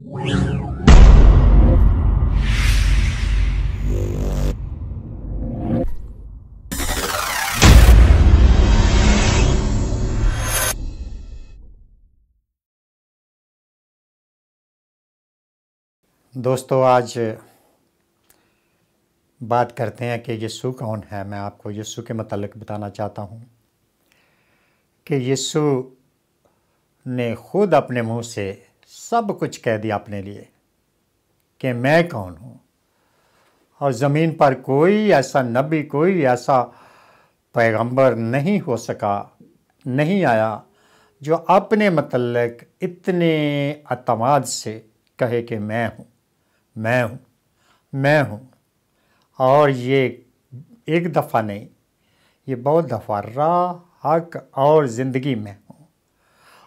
دوستو، آج بات کرتے ہیں کہ یسوع کون ہے۔ میں آپ کو یسوع کے متعلق بتانا چاہتا ہوں کہ یسوع نے خود اپنے منہ سے سب کچھ کہہ دیا اپنے لیے کہ میں کون ہوں، اور زمین پر کوئی ایسا نبی، کوئی ایسا پیغمبر نہیں ہو سکا، نہیں آیا جو اپنے متعلق اتنے اعتماد سے کہے کہ میں ہوں، میں ہوں، میں ہوں۔ اور یہ ایک دفعہ نہیں، یہ بہت دفعہ راہ، حق اور زندگی میں ہوں۔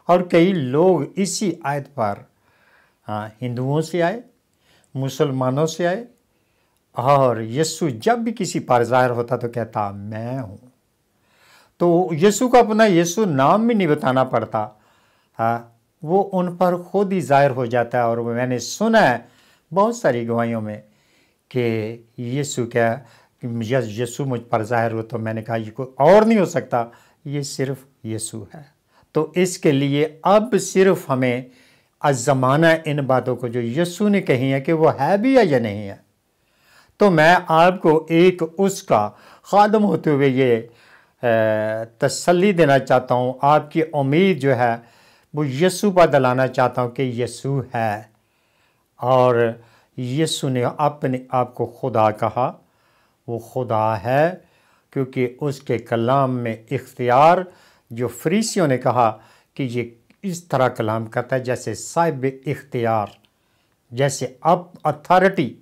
اور کئی لوگ اسی آیت پر ہندوؤں سے آئے، مسلمانوں سے آئے، اور یسوع جب بھی کسی پر ظاہر ہوتا تو کہتا میں ہوں۔ تو یسوع کو اپنا یسوع نام بھی نہیں بتانا پڑتا، وہ ان پر خود ہی ظاہر ہو جاتا ہے۔ اور میں نے سنا ہے بہت ساری گواہیوں میں کہ یسوع کیا، یسوع مجھ پر ظاہر ہو، تو میں نے کہا یہ کوئی اور نہیں ہو سکتا، یہ صرف یسوع ہے۔ تو اس کے لیے اب صرف ہمیں آزمانا ان باتوں کو جو یسوع نے کہی ہیں کہ وہ ہے بھی یا نہیں ہے۔ تو میں آپ کو ایک اس کا خادم ہوتے ہوئے یہ تسلی دینا چاہتا ہوں، آپ کی امید جو ہے وہ یسوع پر دلانا چاہتا ہوں کہ یسوع ہے۔ اور یسوع نے اپنے آپ کو خدا کہا، وہ خدا ہے، کیونکہ اس کے کلام میں اختیار، جو فریسیوں نے کہا کہ یہ اس طرح کلام کرتا ہے جیسے صاحب اختیار، جیسے اتھارٹی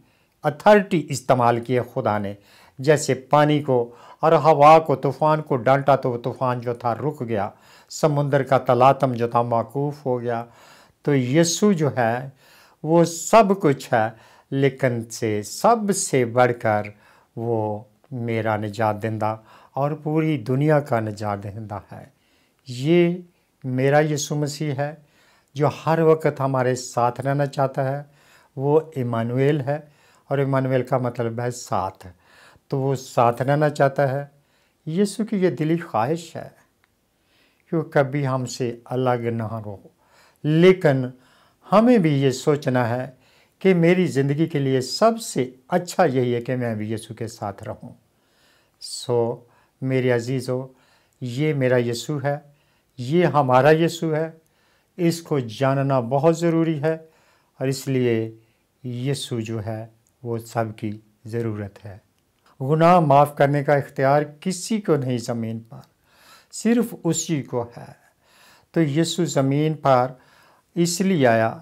استعمال کی ہے خدا نے، جیسے پانی کو اور ہوا کو، طوفان کو ڈانٹا تو وہ طوفان جو تھا رک گیا، سمندر کا تلاطم جو تھا موقوف ہو گیا۔ تو یسوع جو ہے وہ سب کچھ ہے، لیکن سب سے بڑھ کر وہ میرا نجات دہندہ اور پوری دنیا کا نجات دہندہ ہے۔ یہ میرا یسوع مسیح ہے جو ہر وقت ہمارے ساتھ رہنا چاہتا ہے۔ وہ ایمانویل ہے، اور ایمانویل کا مطلب ہے ساتھ، تو وہ ساتھ رہنا چاہتا ہے۔ یسوع کی یہ دلی خواہش ہے کہ وہ کبھی ہم سے الگ نہ ہو، لیکن ہمیں بھی یہ سوچنا ہے کہ میری زندگی کے لیے سب سے اچھا یہی ہے کہ میں بھی یسوع کے ساتھ رہوں۔ میرے عزیزو، یہ میرا یسوع ہے، یہ ہمارا یسوع ہے، اس کو جاننا بہت ضروری ہے، اور اس لیے یسوع جو ہے وہ سب کی ضرورت ہے۔ گناہ معاف کرنے کا اختیار کسی کو نہیں زمین پر، صرف اسی کو ہے۔ تو یسوع زمین پر اس لیے آیا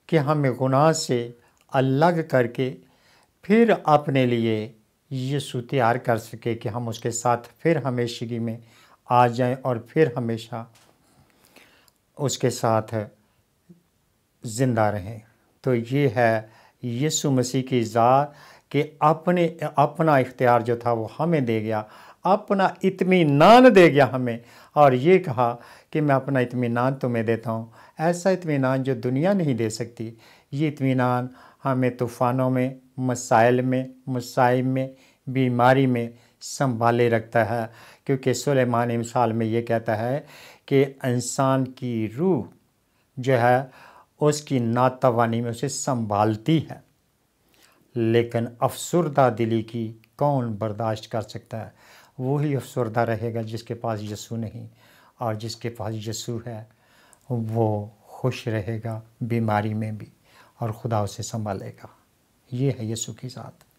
کہ ہمیں گناہ سے الگ کر کے پھر اپنے لیے یسوع تیار کر سکے کہ ہم اس کے ساتھ پھر ہمیشگی میں آ جائیں اور پھر ہمیشہ اس کے ساتھ زندہ رہیں۔ تو یہ ہے یسوع مسیح کی ذات کہ اپنا اختیار جو تھا وہ ہمیں دے گیا، اپنا اطمینان دے گیا ہمیں، اور یہ کہا کہ میں اپنا اطمینان تمہیں دیتا ہوں، ایسا اطمینان جو دنیا نہیں دے سکتی۔ یہ اطمینان ہمیں طوفانوں میں، مسائل میں، مصائب میں، بیماری میں سنبھالے رکھتا ہے، کیونکہ سلیمان مثال میں یہ کہتا ہے کہ انسان کی روح جو ہے اس کی ناتوانی میں اسے سنبھالتی ہے، لیکن افسردہ دلی کی کون برداشت کر سکتا ہے؟ وہی افسردہ رہے گا جس کے پاس یسوع نہیں، اور جس کے پاس یسوع ہے وہ خوش رہے گا بیماری میں بھی، اور خدا اسے سنبھالے گا۔ یہ ہے یسوع کی ذات۔